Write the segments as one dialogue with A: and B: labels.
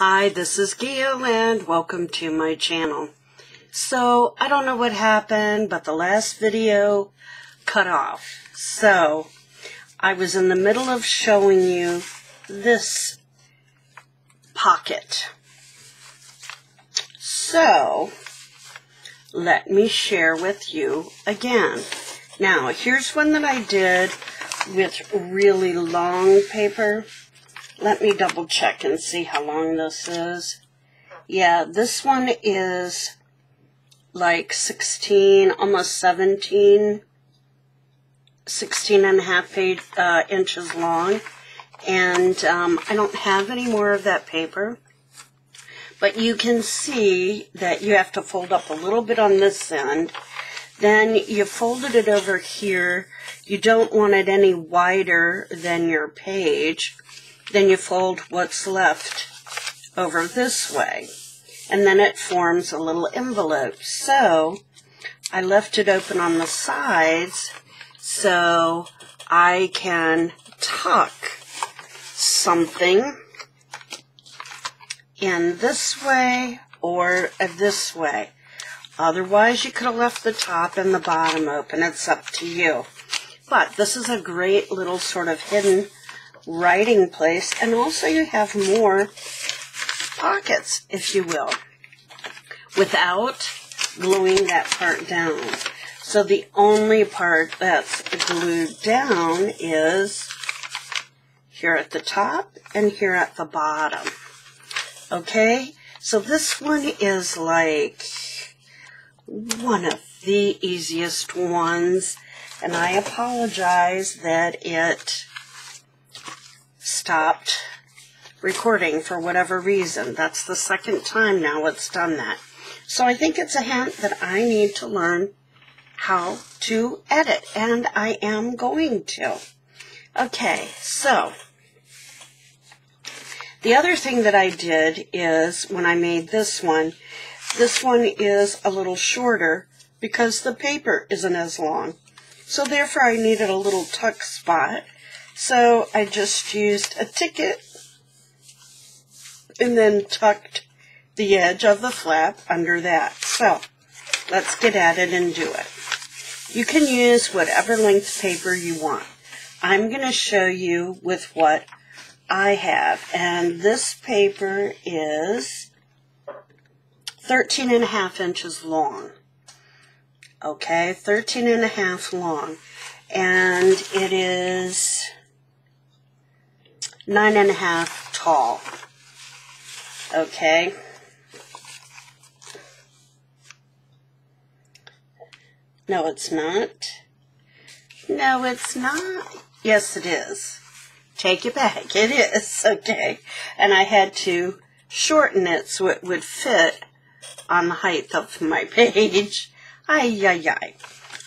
A: Hi, this is Gail and welcome to my channel. So, I don't know what happened, but the last video cut off. So, I was in the middle of showing you this pocket. So, let me share with you again. Now, here's one that I did with really long paper. Let me double check and see how long this is. Yeah, this one is like 16, almost 17, 16 and a half inches long. And I don't have any more of that paper. But you can see that you have to fold up a little bit on this end. Then you folded it over here. You don't want it any wider than your page. Then you fold what's left over this way. And then it forms a little envelope. So I left it open on the sides so I can tuck something in this way or this way. Otherwise, you could have left the top and the bottom open. It's up to you. But this is a great little sort of hidden writing place, and also you have more pockets, if you will, without gluing that part down. So the only part that's glued down is here at the top and here at the bottom. Okay, so this one is like one of the easiest ones, and I apologize that it stopped recording for whatever reason. That's the second time now it's done that. So I think it's a hint that I need to learn how to edit, and I am going to. Okay, so the other thing that I did is when I made this one is a little shorter because the paper isn't as long. So therefore I needed a little tuck spot. So I just used a ticket and then tucked the edge of the flap under that. So let's get at it and do it. You can use whatever length paper you want. I'm going to show you with what I have. And this paper is 13 and a half inches long. Okay, 13 and a half long. And it is 9 and a half tall. Okay. No, it's not. No, it's not. Yes, it is. Take it back. It is. Okay. And I had to shorten it so it would fit on the height of my page. Ay, ay, ay.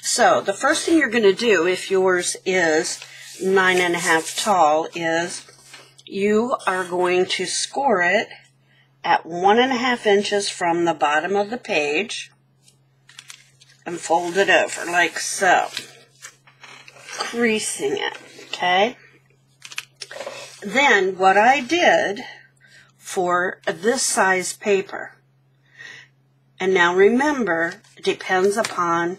A: So, the first thing you're going to do, if yours is 9 and a half tall, is you are going to score it at 1.5 inches from the bottom of the page and fold it over like so, creasing it, okay? Then what I did for this size paper, and now remember, it depends upon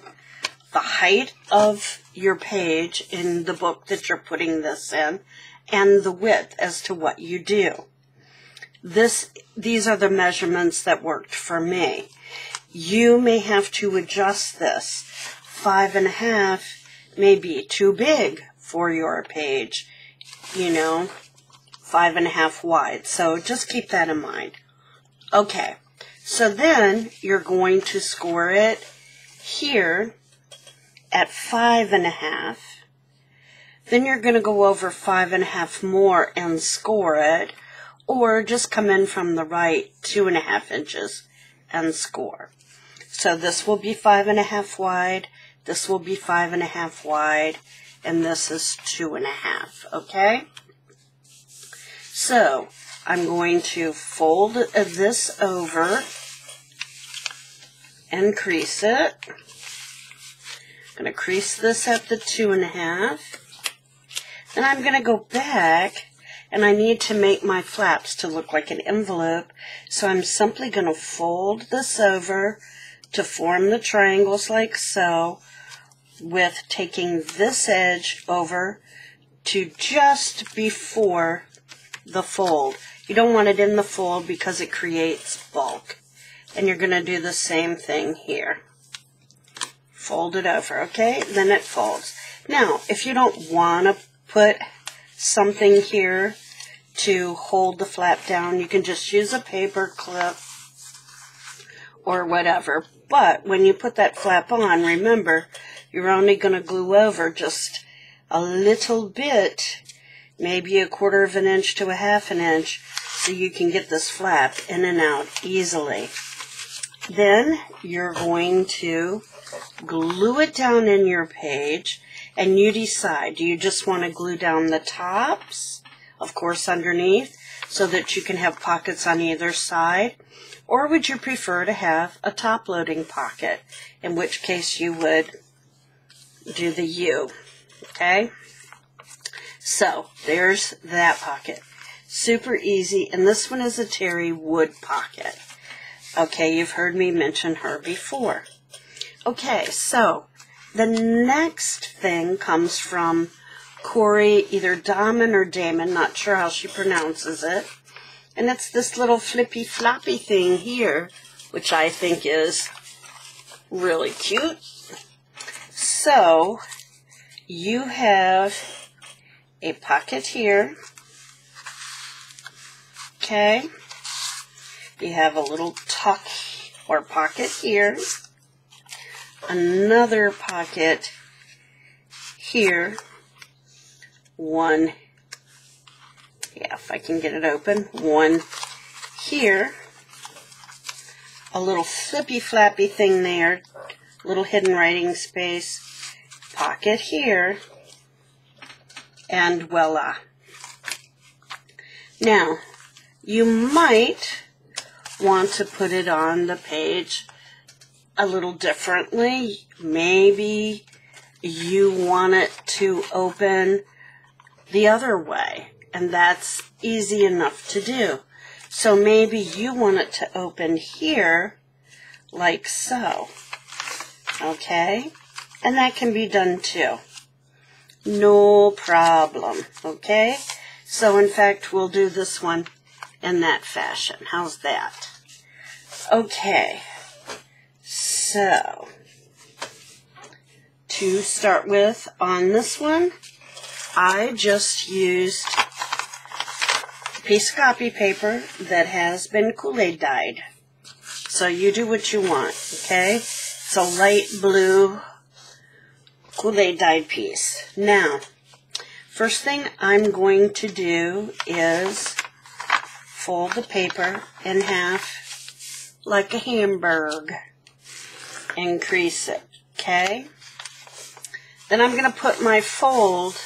A: the height of your page in the book that you're putting this in, and the width as to what you do. These are the measurements that worked for me. You may have to adjust this. 5.5 may be too big for your page, 5.5 wide. So just keep that in mind. Okay, so then you're going to score it here at 5.5. Then you're going to go over 5.5 more and score it, or just come in from the right 2.5 inches and score. So this will be 5.5 wide, this will be 5.5 wide, and this is 2.5, okay? So I'm going to fold this over and crease it. I'm going to crease this at the 2.5. Then I'm going to go back and I need to make my flaps to look like an envelope, so I'm simply going to fold this over to form the triangles like so, with taking this edge over to just before the fold. You don't want it in the fold because it creates bulk. And you're going to do the same thing here. Fold it over, okay? Then it folds. Now, if you don't want to put something here to hold the flap down, you can just use a paper clip or whatever. But when you put that flap on, remember, you're only going to glue over just a little bit, maybe 1/4 of an inch to 1/2 an inch, so you can get this flap in and out easily. Then you're going to glue it down in your page, and you decide, do you just want to glue down the tops, of course underneath, so that you can have pockets on either side, or would you prefer to have a top-loading pocket, in which case you would do the U, okay? So there's that pocket. Super easy, and this one is a Terry Wood pocket. Okay, you've heard me mention her before. Okay, so the next thing comes from Corey, either Damon or Damon, not sure how she pronounces it. And it's this little flippy floppy thing here, which I think is really cute. So you have a pocket here. Okay. You have a little tuck or pocket here. Another pocket here. One, yeah, if I can get it open. One here. A little flippy flappy thing there. Little hidden writing space. Pocket here. And voila. Now, you might want to put it on the page a little differently. Maybe you want it to open the other way, and that's easy enough to do. So maybe you want it to open here like so. Okay? And that can be done too. No problem. Okay? So in fact, we'll do this one in that fashion. How's that? Okay. So, to start with, on this one, I just used a piece of copy paper that has been Kool-Aid dyed. So you do what you want, okay? It's a light blue Kool-Aid dyed piece. Now, first thing I'm going to do is fold the paper in half like a hamburger and crease it, okay? Then I'm going to put my fold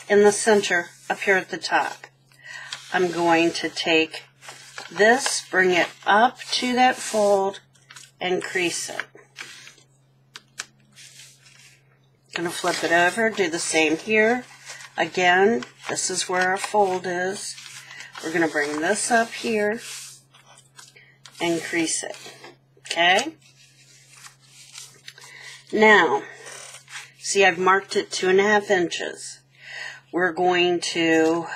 A: in the center up here at the top. I'm going to take this, bring it up to that fold, and crease it. Going to flip it over, do the same here. Again, this is where our fold is. We're going to bring this up here and crease it. Okay? Now, see, I've marked it 2.5 inches. We're going to,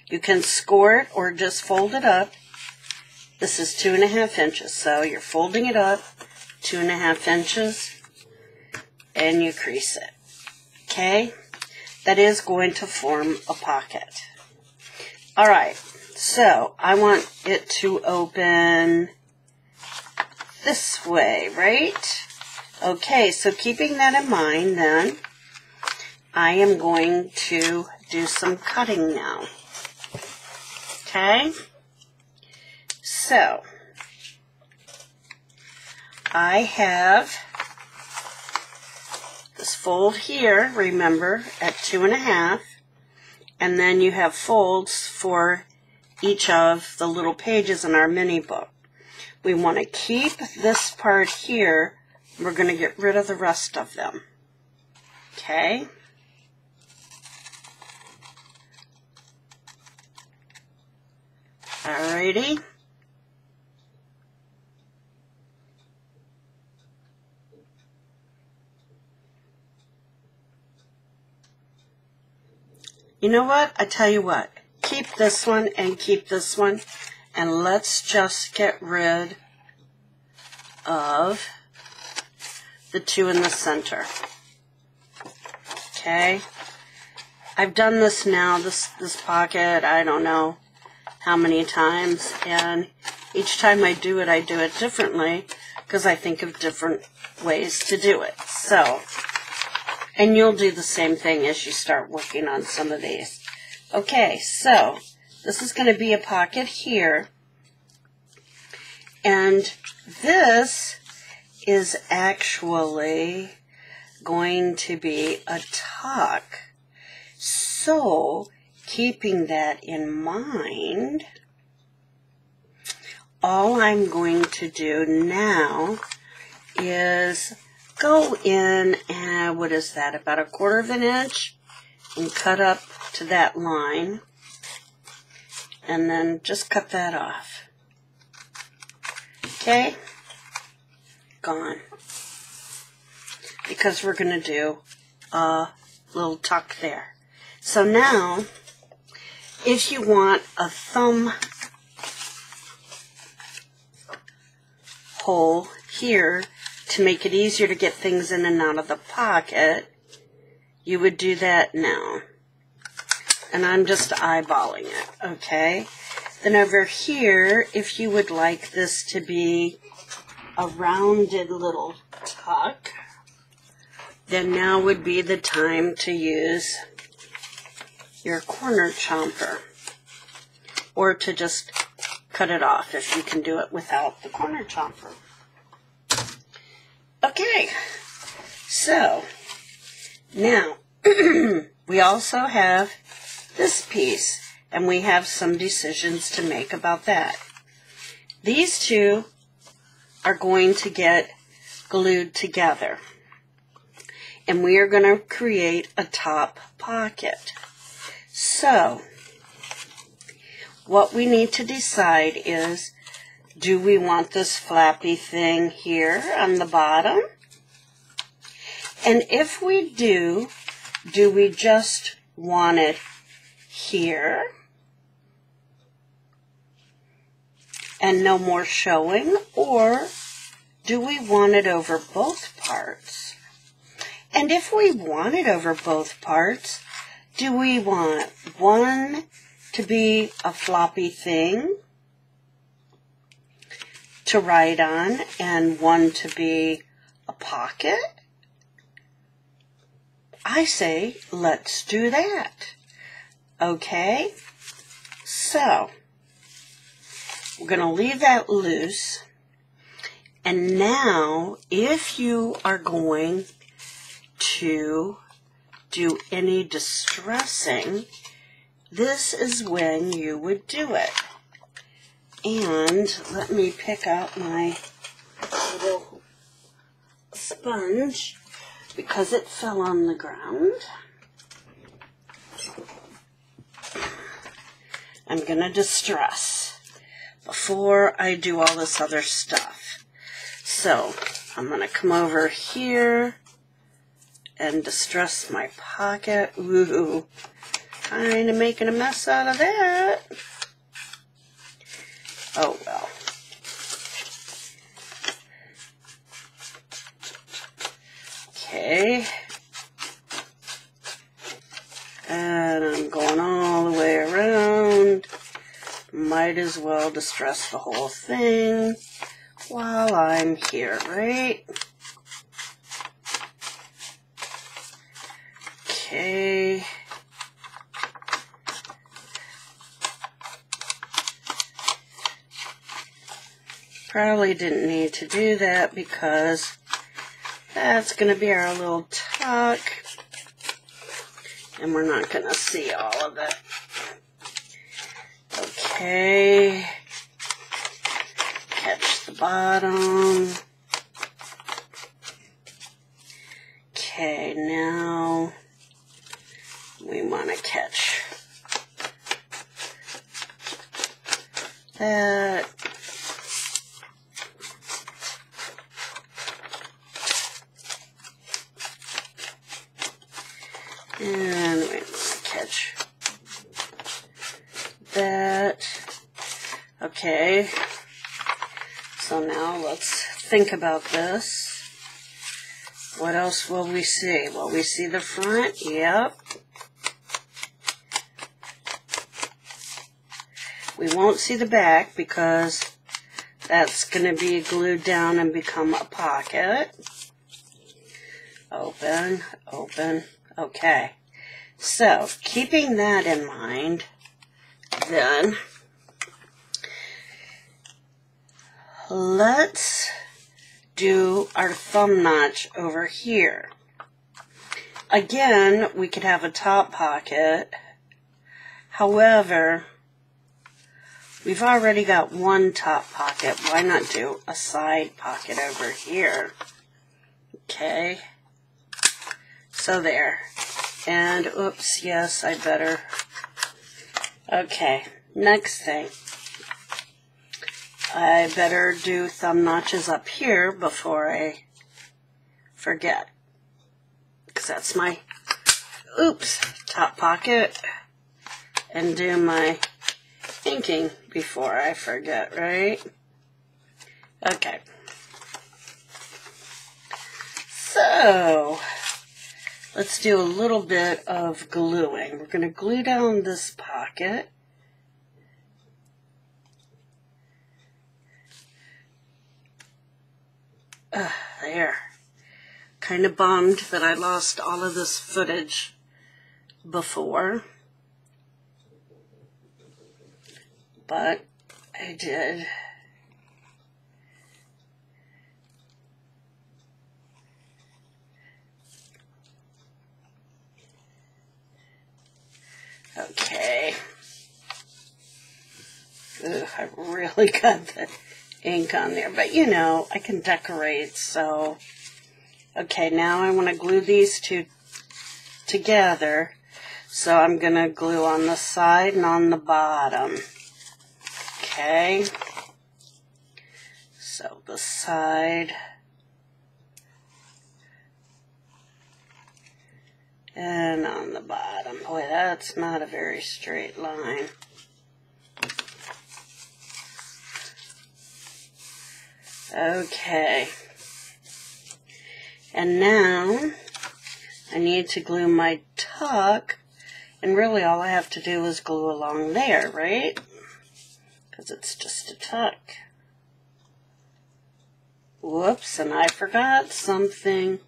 A: you can score it or just fold it up. This is 2.5 inches, so you're folding it up 2.5 inches and you crease it. Okay? That is going to form a pocket. Alright, so I want it to open this way, right? Okay, so keeping that in mind then, I am going to do some cutting now. Okay? So, I have this fold here, remember, at 2.5, and then you have folds for each of the little pages in our mini book. We want to keep this part here. We're going to get rid of the rest of them. Okay? Alrighty. You know what? I tell you what. Keep this one and keep this one. And let's just get rid of the two in the center. Okay? I've done this now, this pocket, I don't know how many times. And each time I do it differently because I think of different ways to do it. So, and you'll do the same thing as you start working on some of these. Okay, so this is going to be a pocket here. And this is actually going to be a tuck. So, keeping that in mind, all I'm going to do now is go in and, what is that, about 1/4 of an inch, and cut up to that line, and then just cut that off. Okay? Gone. Because we're going to do a little tuck there. So now, if you want a thumb hole here to make it easier to get things in and out of the pocket, you would do that now. And I'm just eyeballing it, okay? Then over here, if you would like this to be a rounded little tuck, then now would be the time to use your corner chomper, or to just cut it off if you can do it without the corner chomper. Okay, so now we also have this piece, and we have some decisions to make about that. These two are going to get glued together, and we are going to create a top pocket. So, what we need to decide is, do we want this flappy thing here on the bottom? And if we do we just want it here and no more showing, or do we want it over both parts? And if we want it over both parts, do we want one to be a floppy thing to write on and one to be a pocket? I say, let's do that. Okay? So, we're going to leave that loose. And now, if you are going to do any distressing, this is when you would do it. And let me pick out my little sponge because it fell on the ground. I'm going to distress before I do all this other stuff. So I'm going to come over here and distress my pocket. Ooh, kind of making a mess out of that. Oh well. Okay. And I'm going all the way around. Might as well distress the whole thing while I'm here, right? Okay. Probably didn't need to do that because that's going to be our little tuck, and we're not going to see all of it. Okay, catch the bottom. Okay, now we want to catch that. And wait, let's catch that. Okay. So now let's think about this. What else will we see? Will we see the front? Yep. We won't see the back because that's going to be glued down and become a pocket. Open, open. Okay. So, keeping that in mind, then let's do our thumb notch over here. Again, we could have a top pocket. However, we've already got one top pocket. Why not do a side pocket over here? Okay. So there. And, oops, yes, I better. Okay, next thing. I better do thumb notches up here before I forget. Because that's my, oops, top pocket. And do my inking before I forget, right? Okay. So, let's do a little bit of gluing. We're going to glue down this pocket. There. Kind of bummed that I lost all of this footage before. But I did. Okay. Ugh, I really got the ink on there. But, you know, I can decorate, so. Okay, now I want to glue these two together. So I'm going to glue on the side and on the bottom. Okay. So the side. And on the bottom. Boy, that's not a very straight line. Okay. And now I need to glue my tuck. And really all I have to do is glue along there, right? Because it's just a tuck. Whoops, and I forgot something.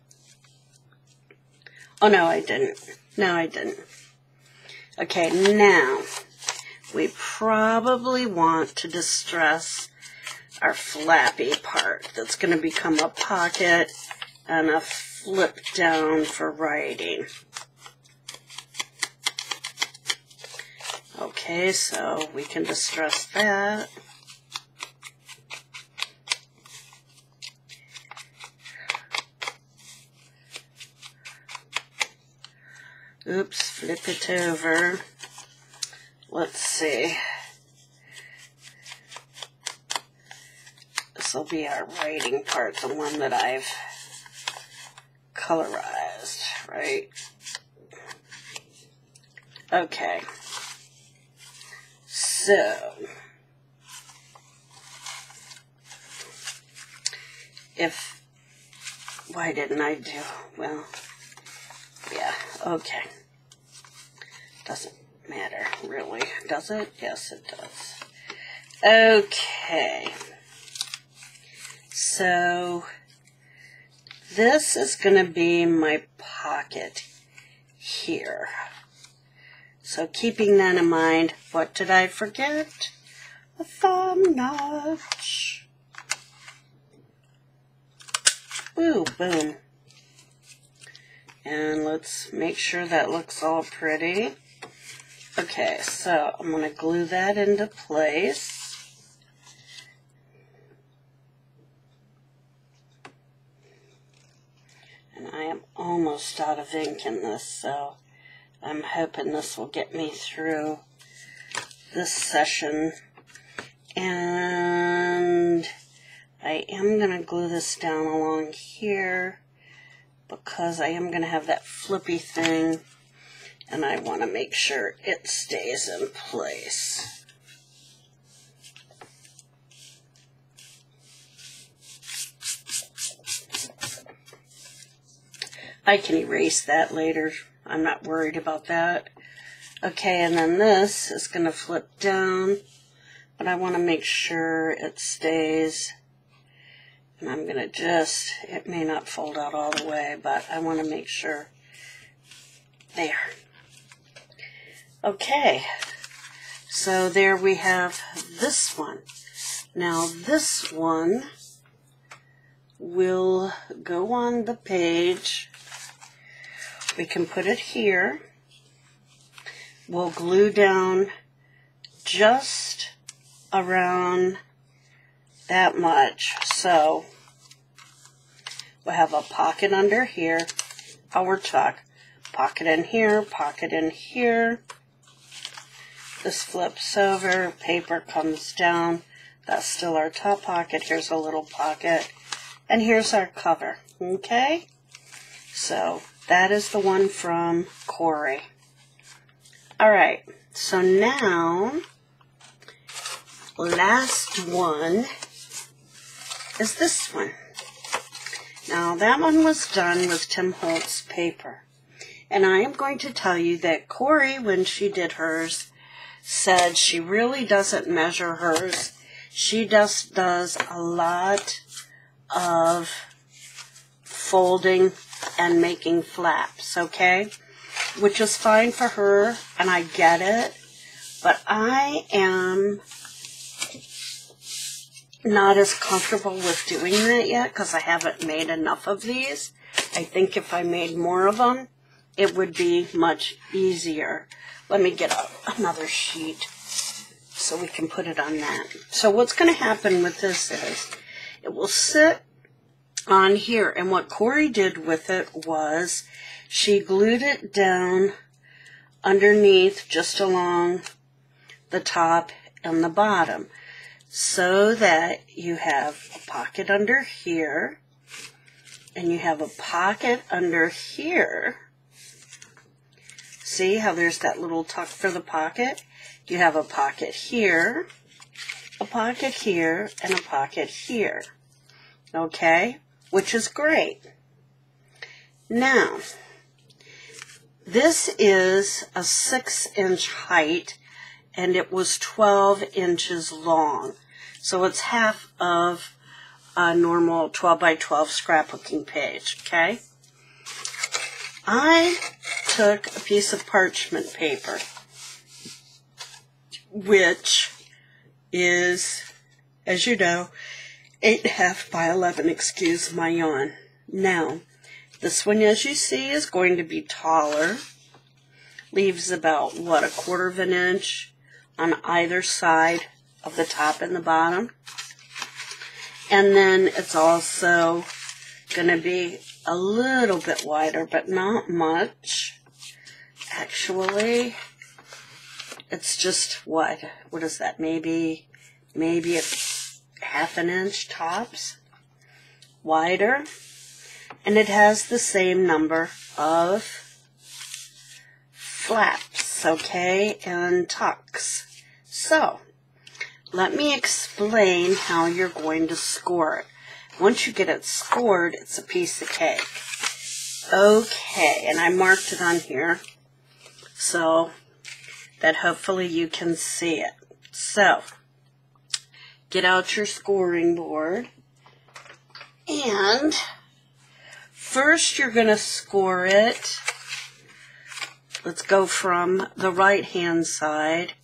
A: Oh, no, I didn't. No, I didn't. Okay, now, we probably want to distress our flappy part. That's going to become a pocket and a flip down for writing. Okay, so we can distress that. Oops, flip it over. Let's see. This will be our writing part, the one that I've colorized, right? Okay. So, why didn't I do, well, yeah, okay. Doesn't matter, really, does it? Yes, it does. Okay. So, this is going to be my pocket here. So, keeping that in mind, what did I forget? A thumb notch. Ooh, boom. And let's make sure that looks all pretty. Okay, so I'm going to glue that into place. And I am almost out of ink in this, so I'm hoping this will get me through this session And I am going to glue this down along here because I am going to have that flippy thing, and I want to make sure it stays in place. I can erase that later. I'm not worried about that. Okay, and then this is going to flip down, but I want to make sure it stays. And I'm going to just, it may not fold out all the way, but I want to make sure. There. Okay, so there we have this one. Now this one will go on the page. We can put it here. We'll glue down just around that much. So we'll have a pocket under here, our tuck, pocket in here, pocket in here. This flips over, paper comes down. That's still our top pocket. Here's a little pocket. And here's our cover. Okay? So that is the one from Corey. Alright, so now, last one is this one. Now that one was done with Tim Holtz paper. And I am going to tell you that Corey, when she did hers, said she really doesn't measure hers. She just does a lot of folding and making flaps, okay? Which is fine for her, and I get it. But I am not as comfortable with doing that yet because I haven't made enough of these. I think if I made more of them, it would be much easier. Let me get another sheet so we can put it on that. So what's going to happen with this is it will sit on here. And what Corey did with it was she glued it down underneath just along the top and the bottom so that you have a pocket under here and you have a pocket under here. See how there's that little tuck for the pocket? You have a pocket here, and a pocket here. Okay? Which is great. Now, this is a 6-inch height, and it was 12 inches long. So it's half of a normal 12 by 12 scrapbooking page, okay? I took a piece of parchment paper, which is, as you know, 8.5 by 11, excuse my yawn. Now, this one, as you see, is going to be taller. Leaves about, what, 1/4 of an inch on either side of the top and the bottom. And then it's also going to be a little bit wider, but not much. Actually, it's just, what is that, maybe it's 1/2 inch tops wider. And it has the same number of flaps, okay, and tucks. So, let me explain how you're going to score it. Once you get it scored, it's a piece of cake. Okay, and I marked it on here so that hopefully you can see it. So, get out your scoring board, and first you're going to score it. Let's go from the right hand side.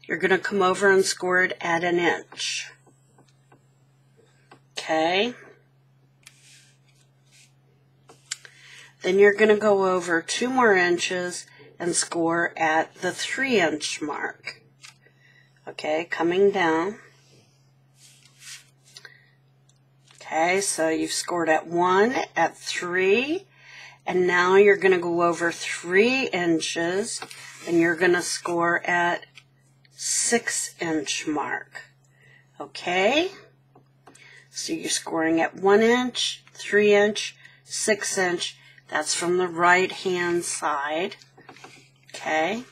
A: You're going to come over and score it at 1 inch. Okay. Then you're going to go over 2 more inches and score at the 3-inch mark. Okay, coming down. Okay, so you've scored at 1, at 3, and now you're going to go over 3 inches, and you're going to score at 6-inch mark. Okay? So you're scoring at 1 inch, 3 inch, 6 inch. That's from the right hand side. Okay?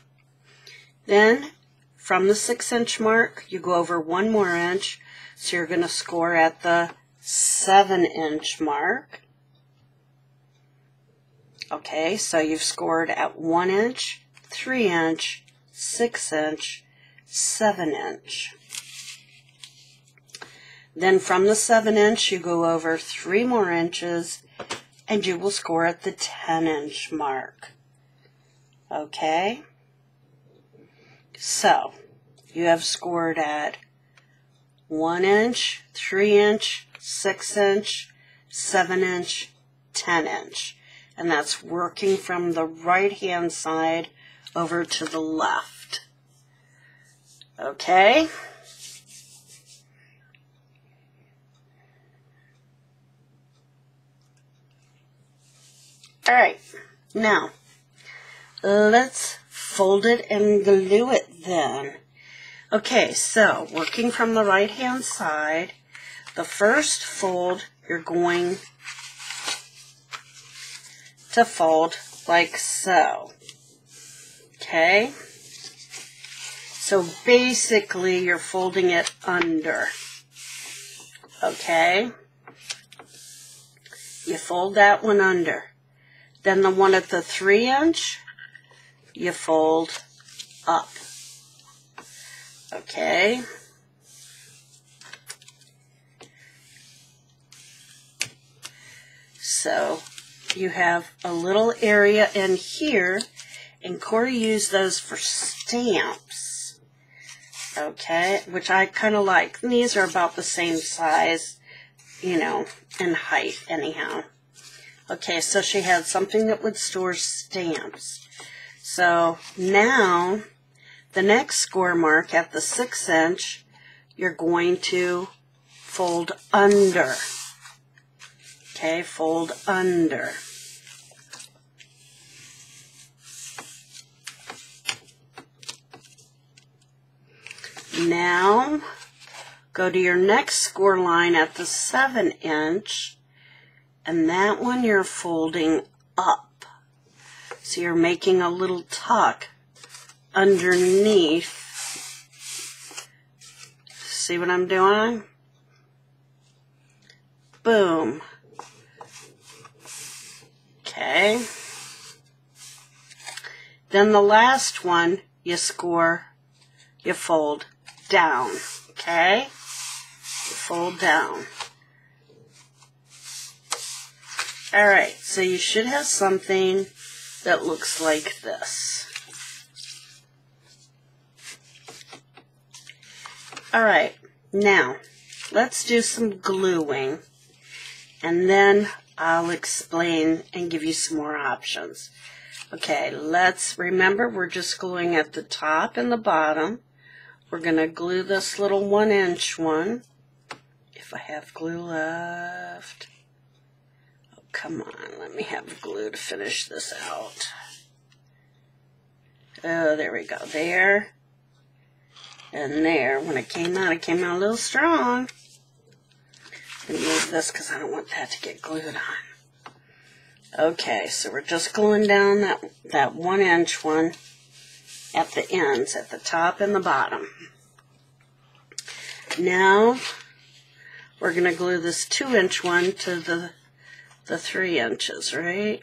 A: Then from the 6 inch mark, you go over 1 more inch. So you're going to score at the 7 inch mark. Okay, so you've scored at 1 inch, 3 inch, 6 inch, 7 inch. Then from the 7 inch, you go over 3 more inches, and you will score at the 10 inch mark. Okay? So, you have scored at 1 inch, 3 inch, 6 inch, 7 inch, 10 inch. And that's working from the right hand side over to the left. Okay? Alright, now let's fold it and glue it then. Okay, so working from the right hand side, the first fold you're going to fold like so. Okay? So basically you're folding it under. Okay? You fold that one under. Then the one at the 3 inch, you fold up. Okay? So you have a little area in here, and Corey used those for stamps. Okay? Which I kind of like. And these are about the same size, you know, and height anyhow. Okay, so she had something that would store stamps. So now, the next score mark at the 6 inch, you're going to fold under. Okay, fold under. Now, go to your next score line at the 7 inch. And that one you're folding up. So you're making a little tuck underneath. See what I'm doing? Boom. Okay. Then the last one you fold down. Okay? You fold down. Alright, so you should have something that looks like this. Alright, now let's do some gluing, and then I'll explain and give you some more options. Okay, remember we're just gluing at the top and the bottom. We're going to glue this little 1 inch one. If I have glue left. Come on, let me have glue to finish this out. Oh, there we go. There. And there. When it came out a little strong. I'm going to move this because I don't want that to get glued on. Okay, so we're just gluing down that 1 inch one at the ends, at the top and the bottom. Now, we're going to glue this 2 inch one to the 3 inches, right?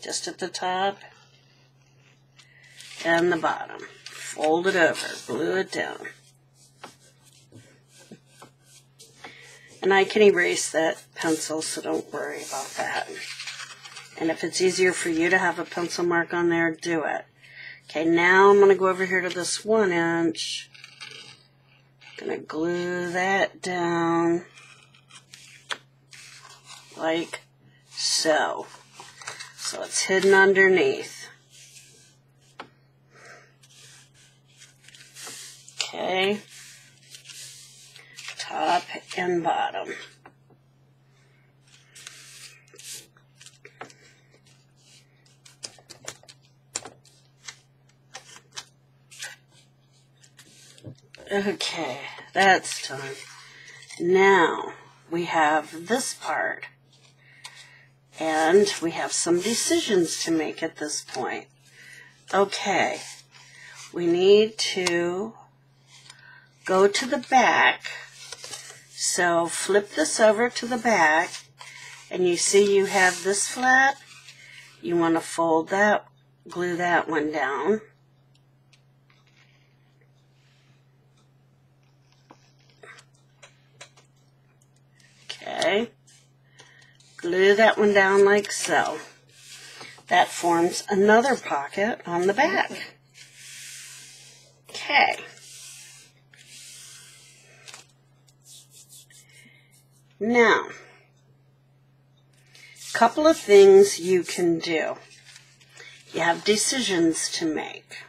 A: Just at the top and the bottom. Fold it over, glue it down. And I can erase that pencil, so don't worry about that. And if it's easier for you to have a pencil mark on there, do it. Okay, now I'm going to go over here to this 1 inch. I'm going to glue that down. Like so. So it's hidden underneath. Okay. Top and bottom. Okay, that's done. Now we have this part, and we have some decisions to make at this point. Okay, we need to go to the back. So flip this over to the back, and you see you have this flap. You want to fold that, glue that one down. Okay, glue that one down like so. That forms another pocket on the back. Okay. Now, a couple of things you can do. You have decisions to make.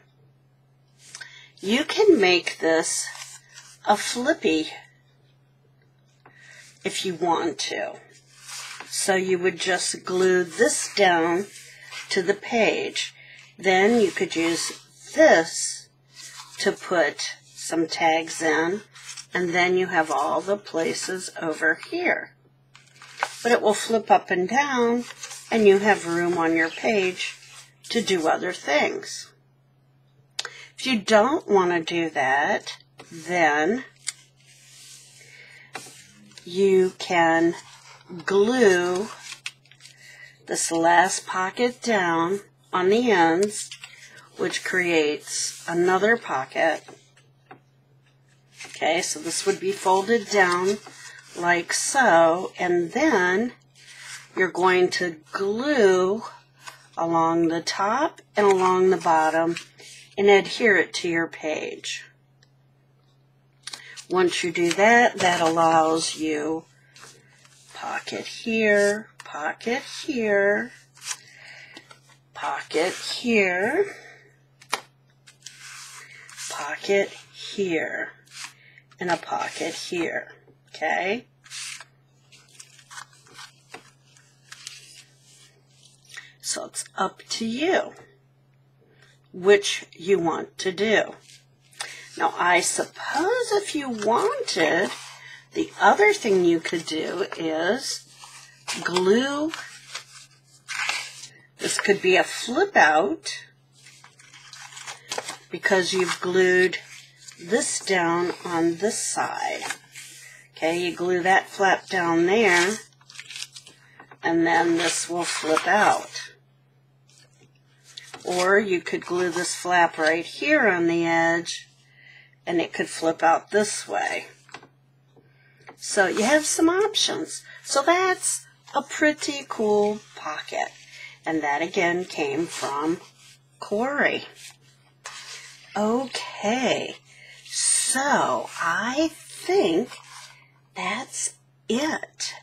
A: You can make this a flippy if you want to. So you would just glue this down to the page. Then you could use this to put some tags in, and then you have all the places over here. But it will flip up and down, and you have room on your page to do other things. If you don't want to do that, then you can glue this last pocket down on the ends, which creates another pocket. Okay, so this would be folded down like so, and then you're going to glue along the top and along the bottom and adhere it to your page. Once you do that, that allows you pocket here, pocket here, pocket here, pocket here, and a pocket here. Okay? So it's up to you which you want to do. Now, I suppose if you wanted, the other thing you could do is glue. This could be a flip out because you've glued this down on this side. Okay, you glue that flap down there, and then this will flip out. Or you could glue this flap right here on the edge, and it could flip out this way. So you have some options. So that's a pretty cool pocket. And that again came from Corey. Okay, so I think that's it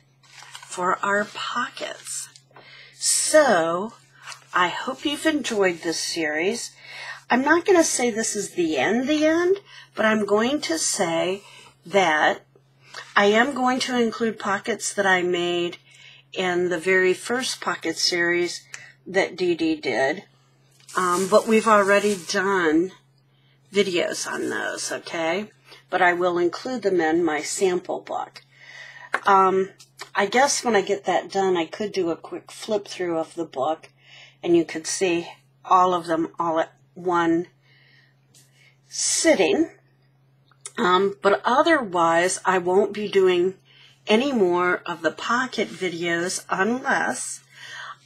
A: for our pockets. So I hope you've enjoyed this series. I'm not going to say this is the end, but I'm going to say that I am going to include pockets that I made in the very first pocket series that Dee Dee did. But we've already done videos on those, okay? But I will include them in my sample book. I guess when I get that done, I could do a quick flip through of the book, and you could see all of them all at one sitting. But otherwise, I won't be doing any more of the pocket videos unless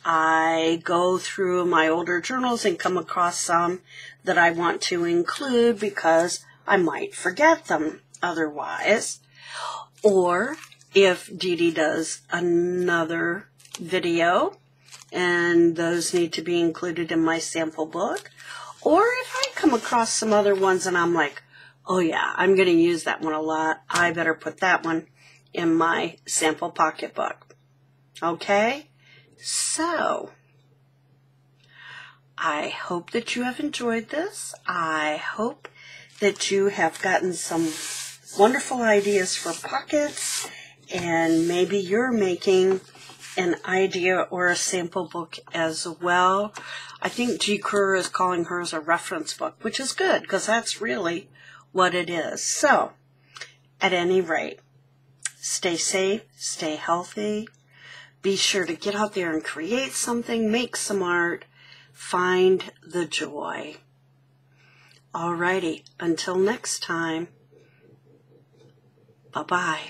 A: I go through my older journals and come across some that I want to include because I might forget them otherwise. Or if Dee Dee does another video and those need to be included in my sample book. Or if I come across some other ones and I'm like, oh yeah, I'm going to use that one a lot, I better put that one in my sample pocket book. Okay? So, I hope that you have enjoyed this. I hope that you have gotten some wonderful ideas for pockets, and maybe you're making an idea or a sample book as well. I think G. Kerr is calling hers a reference book, which is good because that's really what it is. So, at any rate, stay safe, stay healthy. Be sure to get out there and create something, make some art, find the joy. Alrighty, until next time, bye-bye.